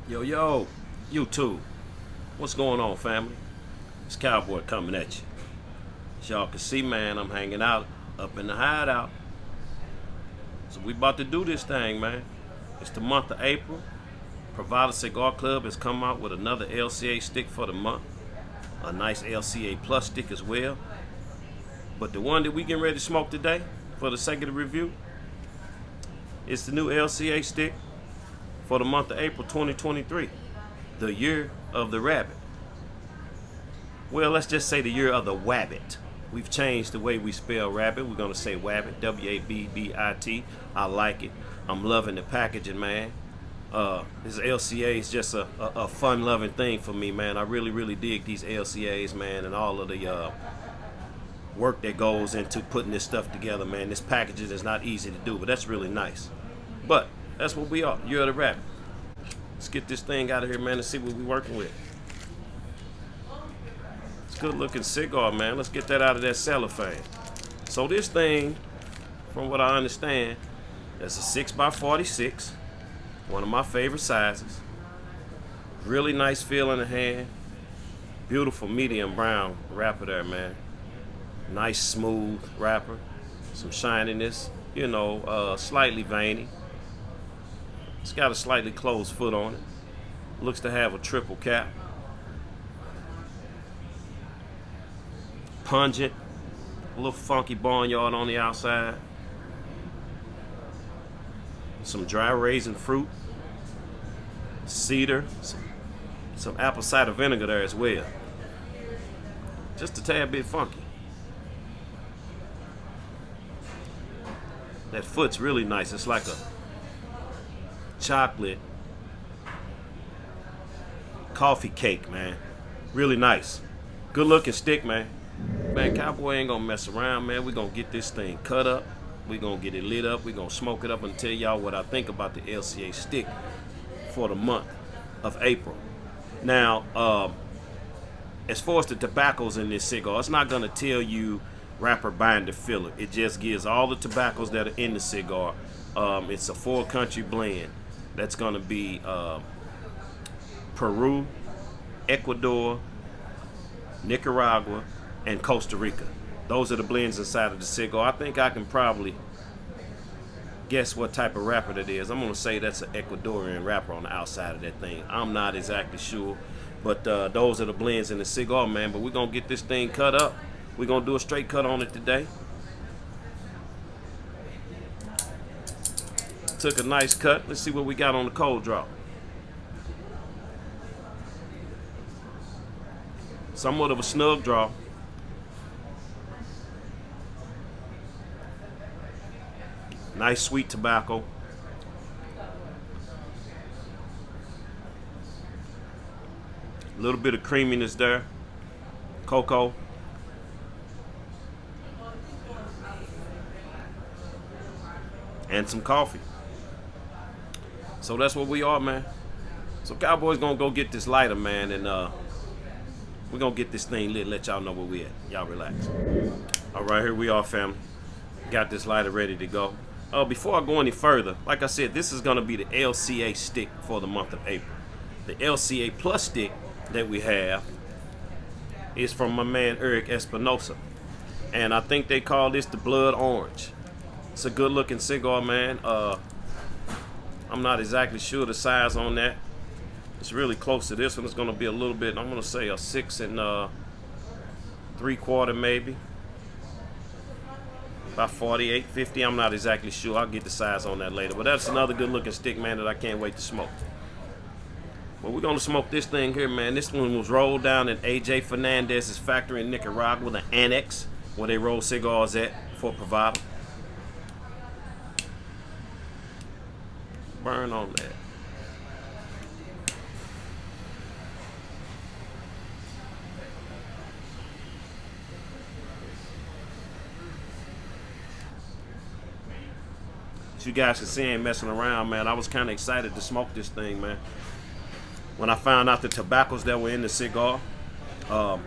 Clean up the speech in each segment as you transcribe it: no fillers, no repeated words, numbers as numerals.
Yo, YouTube, what's going on, family? It's Cowboy coming at you. As y'all can see, man, I'm hanging out up in the hideout. So we about to do this thing, man. It's the month of April. PRIVADA Cigar Club has come out with another LCA stick for the month. A nice LCA Plus stick as well. But the one that we getting ready to smoke today, for the sake of the review, it's the new LCA stick for the month of April 2023, the year of the rabbit. Well, let's just say the year of the Wabbit. We've changed the way we spell rabbit. We're gonna say Wabbit, W-A-B-B-I-T. I like it. I'm loving the packaging, man. This LCA is just a fun-loving thing for me, man. I really dig these LCAs, man, and all of the work that goes into putting this stuff together, man. This packaging is not easy to do, but that's really nice. But that's what we are, year of the rabbit. Let's get this thing out of here, man, and see what we're working with. It's a good looking cigar, man. Let's get that out of that cellophane. So this thing, from what I understand, that's a 6x46, one of my favorite sizes. Really nice feel in the hand. Beautiful medium brown wrapper there, man. Nice smooth wrapper. Some shininess, you know, slightly veiny. It's got a slightly closed foot on it. Looks to have a triple cap. Pungent. A little funky barnyard on the outside. Some dry raisin fruit. Cedar. Some apple cider vinegar there as well. Just a tad bit funky. That foot's really nice. It's like a chocolate coffee cake, man. Really nice. Good looking stick, man. Man, Cowboy ain't gonna mess around, man. We're gonna get this thing cut up. We're gonna get it lit up. We're gonna smoke it up and tell y'all what I think about the LCA stick for the month of April. Now, as far as the tobaccos in this cigar, it's not gonna tell you wrapper, binder, filler. It just gives all the tobaccos that are in the cigar. It's a 4-country blend. That's going to be Peru, Ecuador, Nicaragua, and Costa Rica. Those are the blends inside of the cigar. I think I can probably guess what type of wrapper that is. I'm going to say that's an Ecuadorian wrapper on the outside of that thing. I'm not exactly sure, but those are the blends in the cigar, man. But we're going to get this thing cut up. We're going to do a straight cut on it today. Took a nice cut. Let's see what we got on the cold draw. Somewhat of a snug draw. Nice sweet tobacco. A little bit of creaminess there. Cocoa. And some coffee. So that's what we are, man. So Cowboy's gonna go get this lighter, man, and we're gonna get this thing lit, let y'all know where we at. Y'all relax. All right, here we are, family. Got this lighter ready to go. Before I go any further, like I said, this is gonna be the LCA stick for the month of April. The LCA Plus stick that we have is from my man Eric Espinosa, and I think they call this the Blood Orange. It's a good looking cigar, man. I'm not exactly sure the size on that. It's really close to this one. It's gonna be a little bit, I'm gonna say a 6 3/4 maybe. About 48, 50, I'm not exactly sure. I'll get the size on that later. But that's another good looking stick, man, that I can't wait to smoke. But we're gonna smoke this thing here, man. This one was rolled down in AJ Fernandez's factory in Nicaragua, the annex, where they roll cigars at for PRIVADA. Burn on that. As you guys can see, I ain't messing around, man. I was kind of excited to smoke this thing, man. When I found out the tobaccos that were in the cigar, I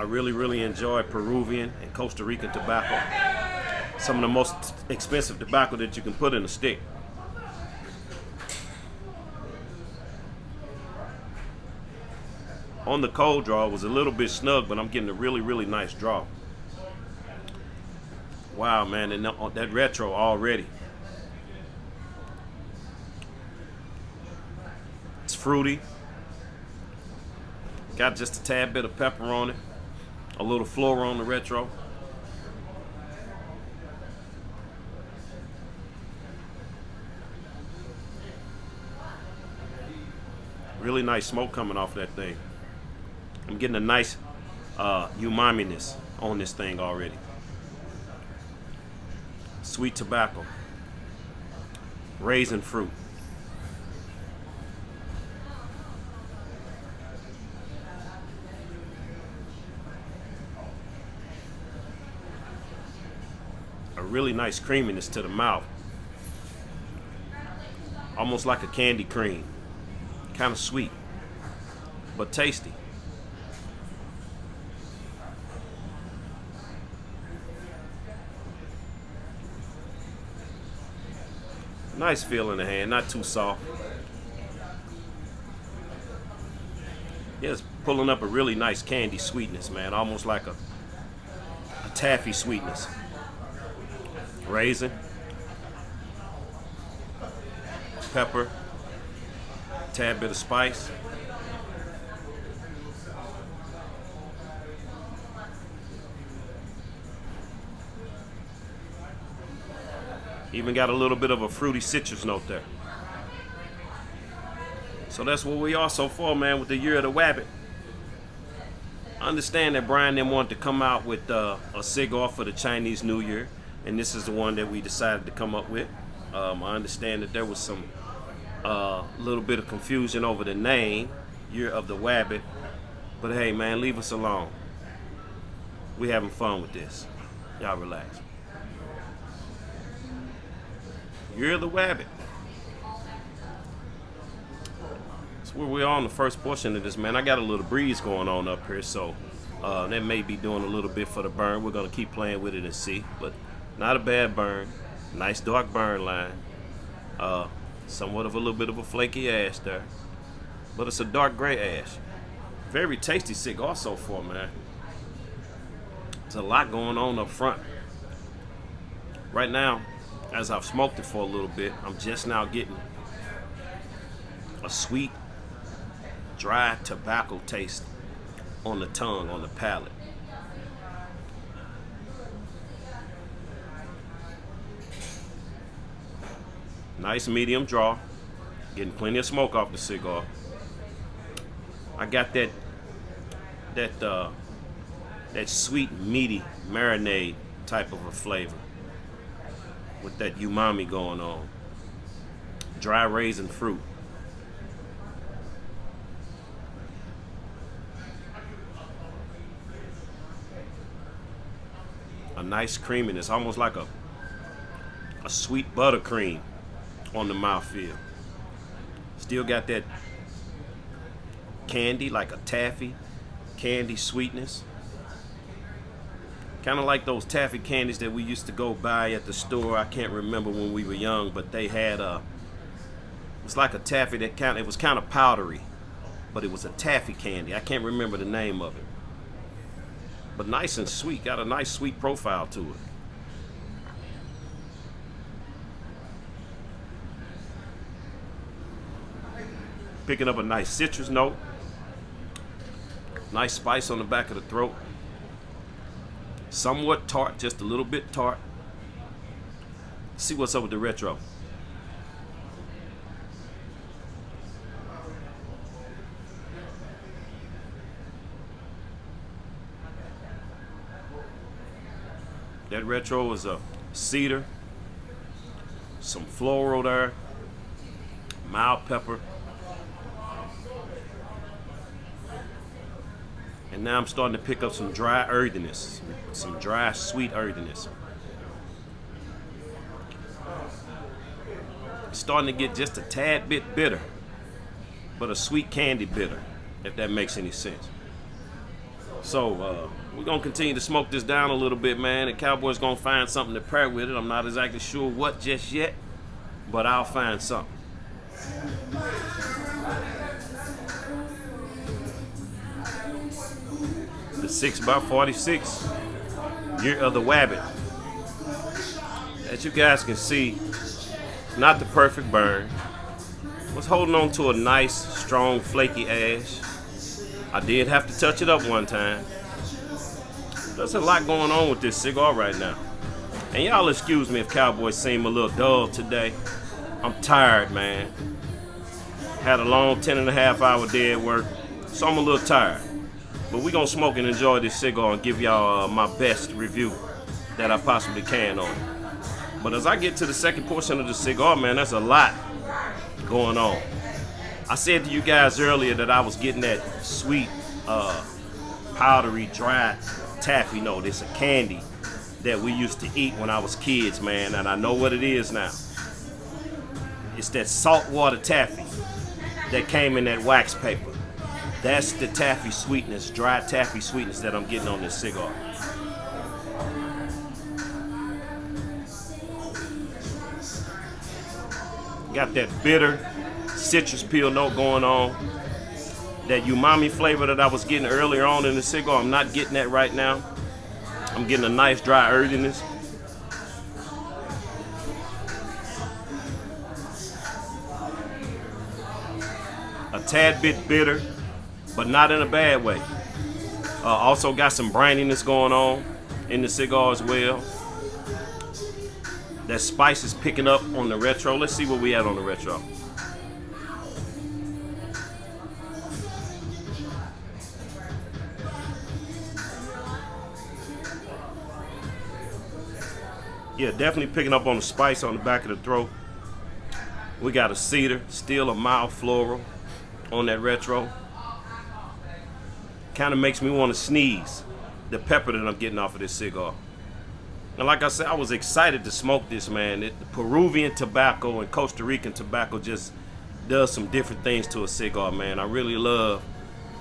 really enjoy Peruvian and Costa Rican tobacco. Some of the most expensive tobacco that you can put in a stick. On the cold draw, it was a little bit snug, but I'm getting a really, really nice draw. Wow, man, and that retro already. It's fruity. Got just a tad bit of pepper on it. A little floral on the retro. Really nice smoke coming off that thing. I'm getting a nice umami-ness on this thing already. Sweet tobacco. Raisin fruit. A really nice creaminess to the mouth. Almost like a candy cream. Kind of sweet, but tasty. Nice feel in the hand, not too soft. Yeah, it's pulling up a really nice candy sweetness, man. Almost like a taffy sweetness. Raisin, pepper, tad bit of spice. Even got a little bit of a fruity citrus note there. So that's where we are so far, man, with the year of the Wabbit. I understand that Brian then wanted to come out with a cigar for the Chinese New Year, and this is the one that we decided to come up with. I understand that there was some little bit of confusion over the name, Year of the Wabbit, but hey, man, leave us alone. We having fun with this. Y'all relax. Year of the Wabbit. That's where we are on the first portion of this, man. I got a little breeze going on up here, so that may be doing a little bit for the burn. We're gonna keep playing with it and see, but not a bad burn. Nice dark burn line. Somewhat of a little bit of a flaky ash there, but it's a dark gray ash. Very tasty cigar so far, man. There's a lot going on up front. Right now, as I've smoked it for a little bit, I'm just now getting a sweet, dry tobacco taste on the tongue, on the palate. Nice medium draw. Getting plenty of smoke off the cigar. I got that sweet, meaty marinade type of a flavor with that umami going on. Dry raisin fruit. A nice creaminess, almost like a sweet buttercream on the mouthfeel. Still got that candy, like a taffy candy sweetness. Kind of like those taffy candies that we used to go buy at the store. I can't remember when we were young, but they had it's like a taffy that it was kind of powdery, but it was a taffy candy. I can't remember the name of it. But nice and sweet, got a nice sweet profile to it. Picking up a nice citrus note. Nice spice on the back of the throat. Somewhat tart, just a little bit tart. See what's up with the retro. That retro is a cedar, some floral there, mild pepper. And now I'm starting to pick up some dry earthiness, some dry, sweet earthiness. It's starting to get just a tad bit bitter, but a sweet candy bitter, if that makes any sense. So we're gonna continue to smoke this down a little bit, man. The Cowboy's gonna find something to pair with it. I'm not exactly sure what just yet, but I'll find something. 6x46, year of the Wabbit. As you guys can see, it's not the perfect burn. Was holding on to a nice, strong, flaky ash. I did have to touch it up one time. There's a lot going on with this cigar right now. And y'all excuse me if Cowboys seem a little dull today. I'm tired, man. Had a long 10.5-hour day at work, so I'm a little tired. But we gonna smoke and enjoy this cigar and give y'all my best review that I possibly can on it. But as I get to the second portion of the cigar, man, there's a lot going on. I said to you guys earlier that I was getting that sweet, powdery, dry taffy note. It's a candy that we used to eat when I was kids, man, and I know what it is now. It's that saltwater taffy that came in that wax paper. That's the taffy sweetness, dry taffy sweetness that I'm getting on this cigar. Got that bitter citrus peel note going on. That umami flavor that I was getting earlier on in the cigar, I'm not getting that right now. I'm getting a nice dry earthiness. A tad bit bitter, but not in a bad way. Also got some brininess going on in the cigar as well. That spice is picking up on the retro. Let's see what we had on the retro. Yeah, definitely picking up on the spice on the back of the throat. We got a cedar, still a mild floral on that retro. Kind of makes me want to sneeze, the pepper that I'm getting off of this cigar. And like I said, I was excited to smoke this, man. The Peruvian tobacco and Costa Rican tobacco just does some different things to a cigar, man. I really love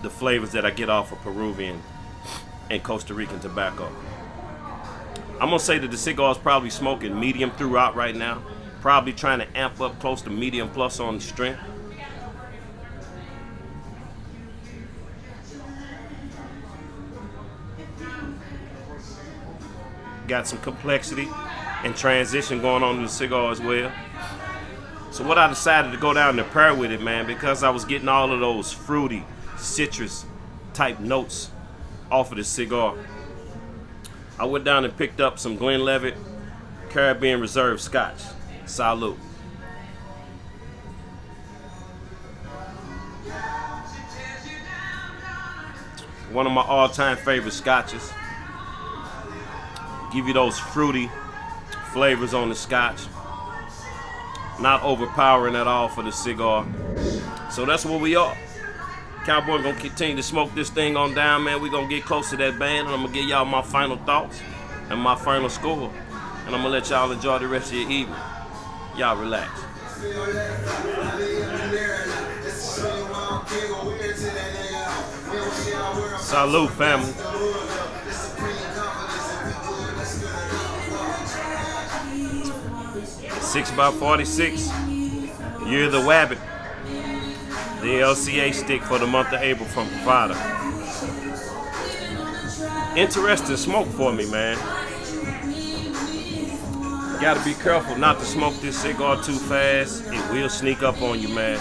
the flavors that I get off of Peruvian and Costa Rican tobacco. I'm gonna say that the cigar is probably smoking medium throughout right now. Probably trying to amp up close to medium plus on the strength. Got some complexity and transition going on in the cigar as well. So what I decided to go down and pair with it, man, because I was getting all of those fruity, citrus type notes off of the cigar, I went down and picked up some Glenlivet Caribbean Reserve Scotch. Salute. One of my all-time favorite scotches. Give you those fruity flavors on the scotch. Not overpowering at all for the cigar. So that's where we are. Cowboy gonna continue to smoke this thing on down, man. We gonna get close to that band, and I'm gonna give y'all my final thoughts and my final score. And I'm gonna let y'all enjoy the rest of your evening. Y'all relax. Salute, family. 6x46, year of the Wabbit. The LCA stick for the month of April from PRIVADA. Interesting smoke for me, man. Gotta be careful not to smoke this cigar too fast. It will sneak up on you, man.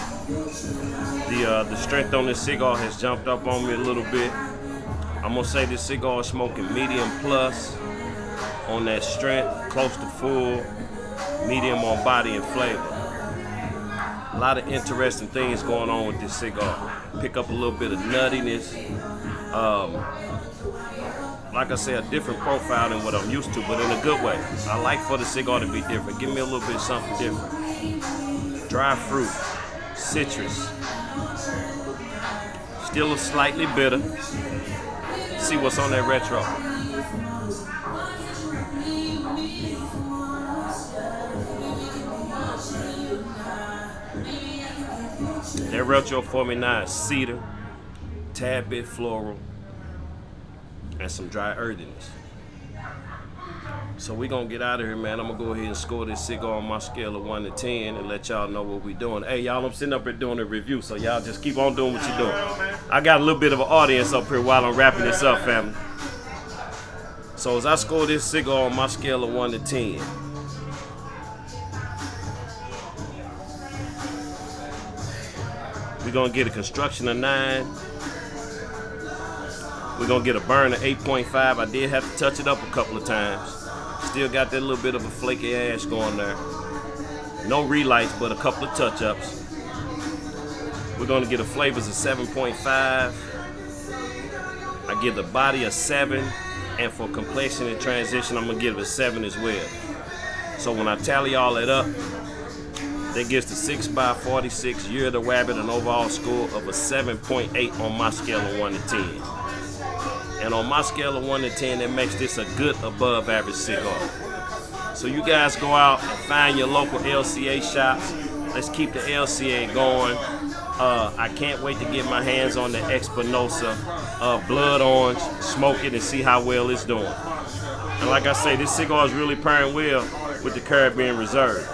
The strength on this cigar has jumped up on me a little bit. I'm gonna say this cigar is smoking medium plus on that strength, close to full, medium on body and flavor. A lot of interesting things going on with this cigar. Pick up a little bit of nuttiness. Like I said, a different profile than what I'm used to, but in a good way. I like for the cigar to be different. Give me a little bit of something different. Dry fruit, citrus. Still slightly bitter. See what's on that retro. That retro for me now is cedar, tad bit floral, and some dry earthiness. So we gonna get out of here, man. I'm gonna go ahead and score this cigar on my scale of 1 to 10 and let y'all know what we doing. Hey, y'all, I'm sitting up here doing a review, so y'all just keep on doing what you're doing. I got a little bit of an audience up here while I'm wrapping this up, family. So as I score this cigar on my scale of 1 to 10, we're gonna get a construction of 9. We're gonna get a burn of 8.5. I did have to touch it up a couple of times. Still got that little bit of a flaky ash going there. No relights, but a couple of touch-ups. We're gonna get a flavors of 7.5. I give the body a 7, and for complexion and transition, I'm gonna give it a 7 as well. So when I tally all that up, that gives the 6x46 year of the Wabbit an overall score of a 7.8 on my scale of 1 to 10. And on my scale of 1 to 10, that makes this a good above average cigar. So you guys go out and find your local LCA shops. Let's keep the LCA going. I can't wait to get my hands on the Espinosa Blood Orange, smoke it and see how well it's doing. And like I say, this cigar is really pairing well with the Caribbean Reserve.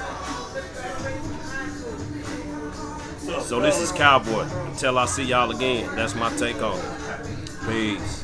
So this is Cowboy. Until I see y'all again, that's my take on it. Peace.